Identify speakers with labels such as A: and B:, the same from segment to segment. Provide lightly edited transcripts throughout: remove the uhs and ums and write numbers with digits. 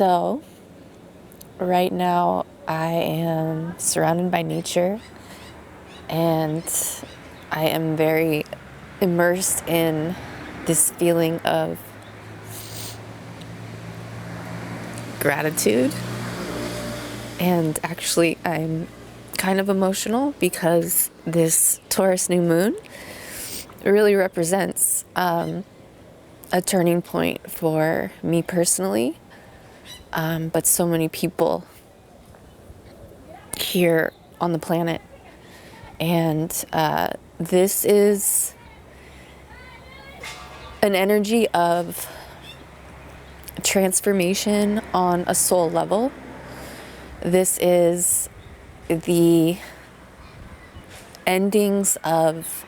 A: So, right now I am surrounded by nature and I am very immersed in this feeling of gratitude. And actually, I'm kind of emotional because this Taurus new moon really represents a turning point for me personally, but so many people here on the planet. And this is an energy of transformation on a soul level. This is the endings of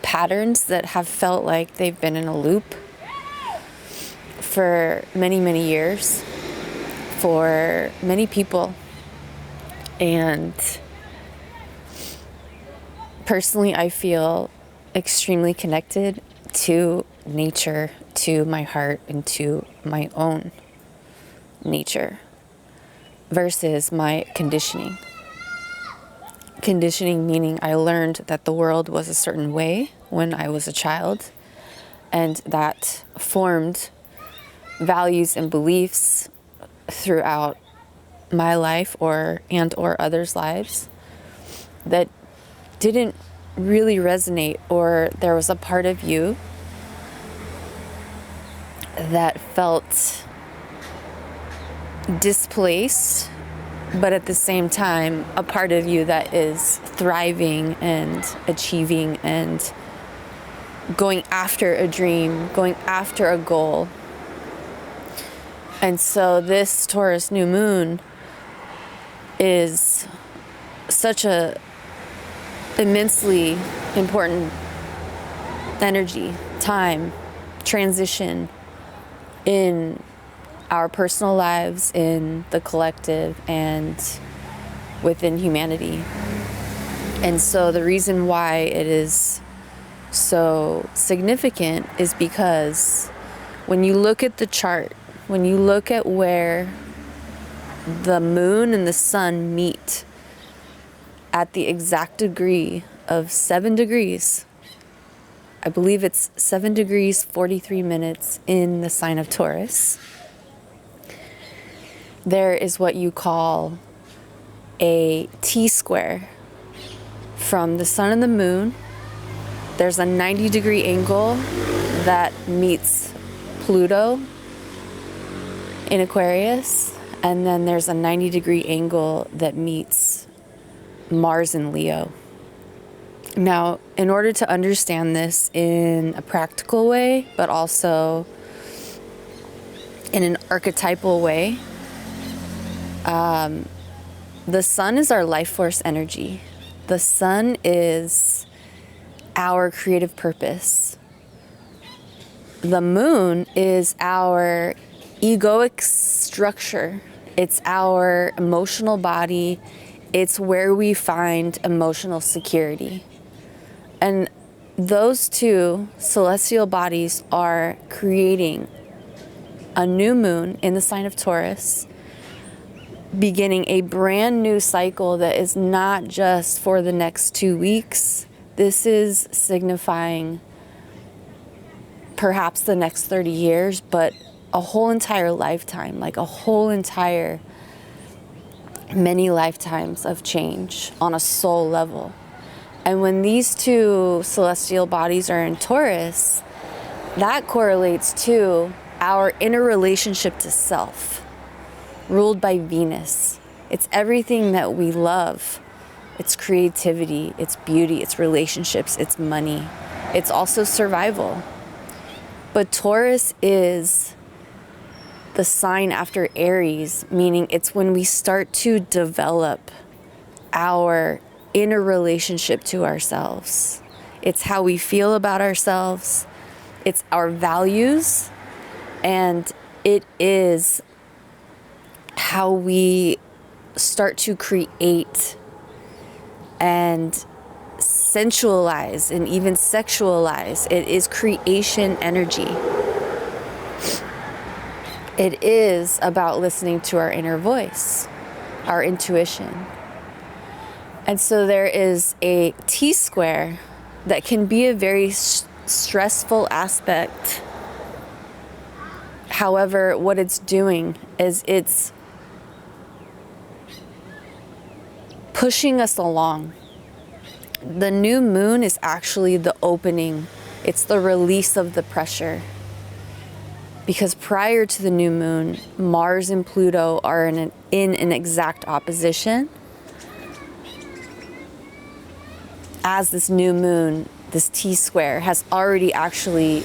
A: patterns that have felt like they've been in a loop for many, many years for many people. And personally, I feel extremely connected to nature, to my heart, and to my own nature versus my conditioning. Conditioning meaning I learned that the world was a certain way when I was a child, and that formed values and beliefs throughout my life or others' lives that didn't really resonate, or there was a part of you that felt displaced, but at the same time a part of you that is thriving and achieving and going after a dream, going after a goal. And so this Taurus new moon is such a immensely important energy, time, transition in our personal lives, in the collective, and within humanity. And so the reason why it is so significant is because when you look at the chart, when you look at where the moon and the sun meet at the exact degree of 7 degrees, I believe it's 7 degrees 43 minutes in the sign of Taurus, there is what you call a T-square. From the sun and the moon, there's a 90-degree angle that meets Pluto in Aquarius, and then there's a 90-degree angle that meets Mars in Leo. Now, in order to understand this in a practical way, but also in an archetypal way, the sun is our life force energy. The sun is our creative purpose. The moon is our egoic structure. It's our emotional body. It's where we find emotional security. And those two celestial bodies are creating a new moon in the sign of Taurus, beginning a brand new cycle that is not just for the next 2 weeks. This is signifying perhaps the next 30 years, but a whole entire lifetime, like a whole entire many lifetimes of change on a soul level. And when these two celestial bodies are in Taurus, that correlates to our inner relationship to self, ruled by Venus. It's everything that we love. It's creativity, it's beauty, it's relationships, it's money. It's also survival. But Taurus is the sign after Aries, meaning it's when we start to develop our inner relationship to ourselves. It's how we feel about ourselves. It's our values. And it is how we start to create and sensualize and even sexualize. It is creation energy. It is about listening to our inner voice, our intuition. And so there is a T-square that can be a very stressful aspect. However, what it's doing is it's pushing us along. The new moon is actually the opening. It's the release of the pressure. Because prior to the new moon, Mars and Pluto are in an exact opposition. As this new moon, this T-square has already actually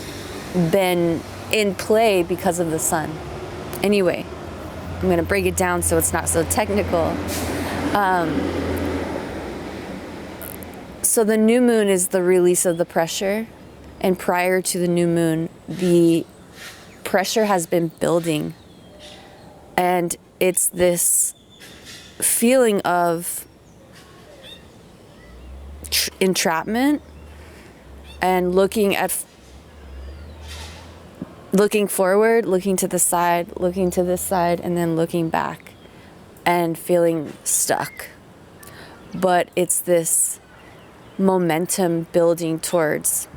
A: been in play because of the sun. Anyway, I'm going to break it down so it's not so technical. So the new moon is the release of the pressure. And prior to the new moon, the pressure has been building. And it's this feeling of entrapment and looking forward, looking to the side, looking to this side, and then looking back and feeling stuck. But it's this momentum building towards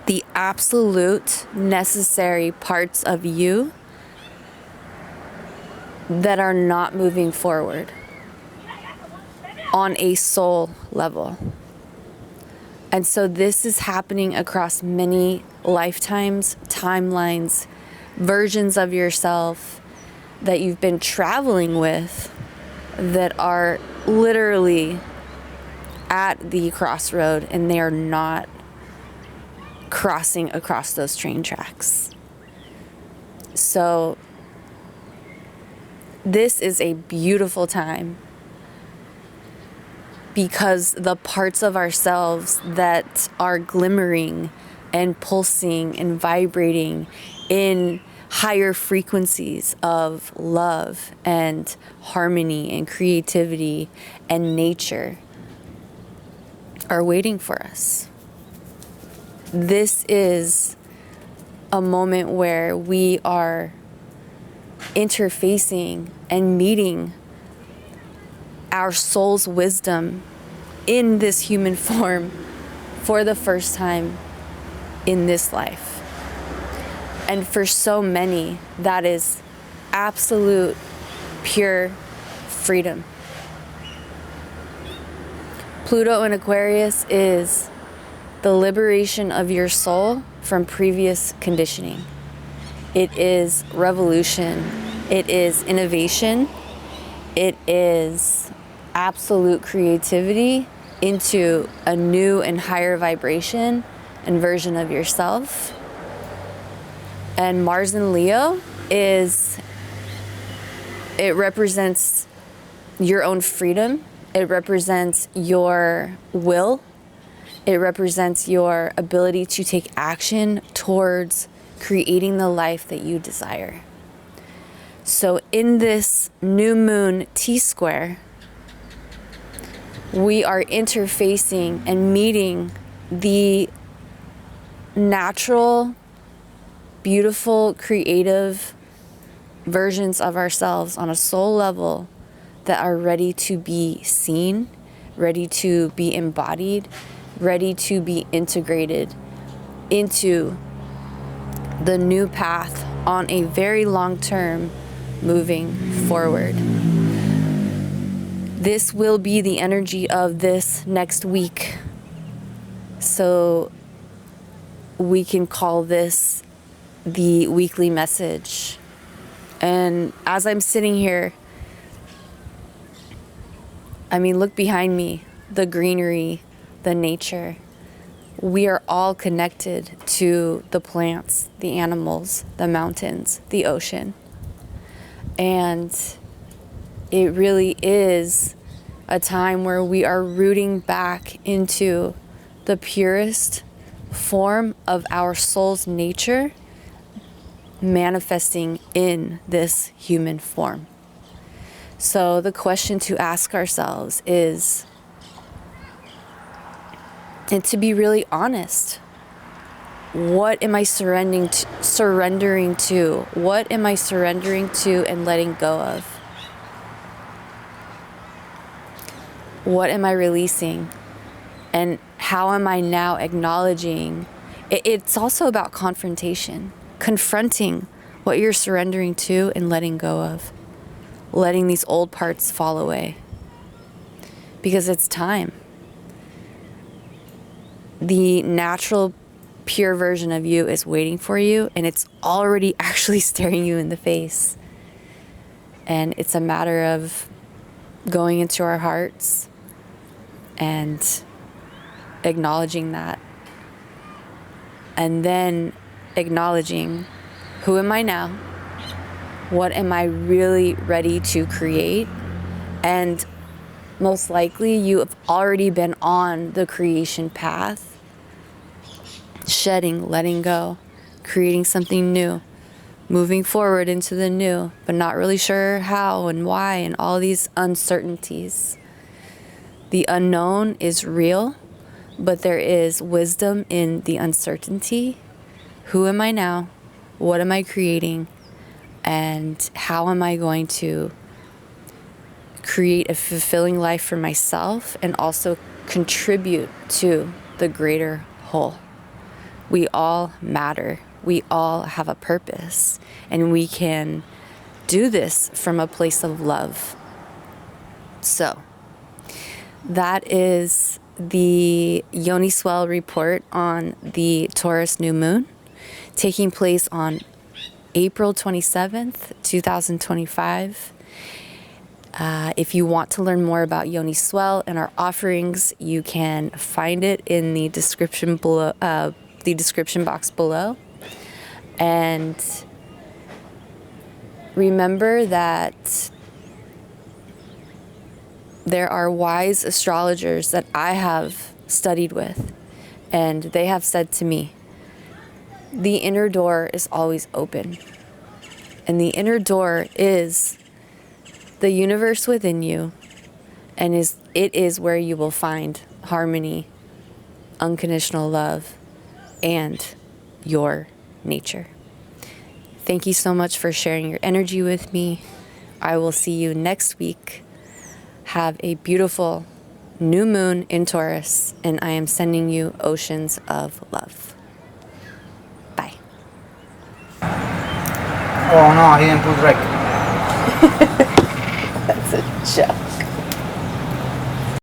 A: the absolute necessary parts of you that are not moving forward on a soul level. And so this is happening across many lifetimes, timelines, versions of yourself that you've been traveling with that are literally at the crossroad, and they are not crossing across those train tracks. So this is a beautiful time, because the parts of ourselves that are glimmering and pulsing and vibrating in higher frequencies of love and harmony and creativity and nature are waiting for us. This is a moment where we are interfacing and meeting our soul's wisdom in this human form for the first time in this life. And for so many, that is absolute, pure freedom. Pluto in Aquarius is the liberation of your soul from previous conditioning. It is revolution. It is innovation. It is absolute creativity into a new and higher vibration and version of yourself. And Mars in Leo it represents your own freedom. It represents your will. It represents your ability to take action towards creating the life that you desire. So in this new moon T-square, we are interfacing and meeting the natural, beautiful, creative versions of ourselves on a soul level that are ready to be seen, ready to be embodied, ready to be integrated into the new path on a very long term moving forward. This will be the energy of this next week. So we can call this the weekly message. And as I'm sitting here, I mean, look behind me, the greenery, the nature. We are all connected to the plants, the animals, the mountains, the ocean. And it really is a time where we are rooting back into the purest form of our soul's nature, manifesting in this human form. So the question to ask ourselves is, and to be really honest, What am I surrendering to? What am I surrendering to and letting go of? What am I releasing? And how am I now acknowledging? It's also about confrontation, confronting what you're surrendering to and letting go of, letting these old parts fall away. Because it's time. The natural, pure version of you is waiting for you, and it's already actually staring you in the face. And it's a matter of going into our hearts and acknowledging that. And then acknowledging, who am I now? What am I really ready to create? And most likely you have already been on the creation path, shedding, letting go, creating something new, moving forward into the new, but not really sure how and why, and all these uncertainties. The unknown is real, but there is wisdom in the uncertainty. Who am I now? What am I creating? And how am I going to create a fulfilling life for myself and also contribute to the greater whole? We all matter. We all have a purpose, and we can do this from a place of love. So that is the Yoniswell report on the Taurus new moon taking place on April 27th, 2025. If you want to learn more about Yoniswell and our offerings, you can find it in the description below, the description box below. And remember that there are wise astrologers that I have studied with, and they have said to me, the inner door is always open. And the inner door is the universe within you, and it is where you will find harmony, unconditional love, and your nature. Thank you so much for sharing your energy with me. I will see you next week. Have a beautiful new moon in Taurus, and I am sending you oceans of love. Bye.
B: Oh no, I didn't put rec.
A: That's a joke.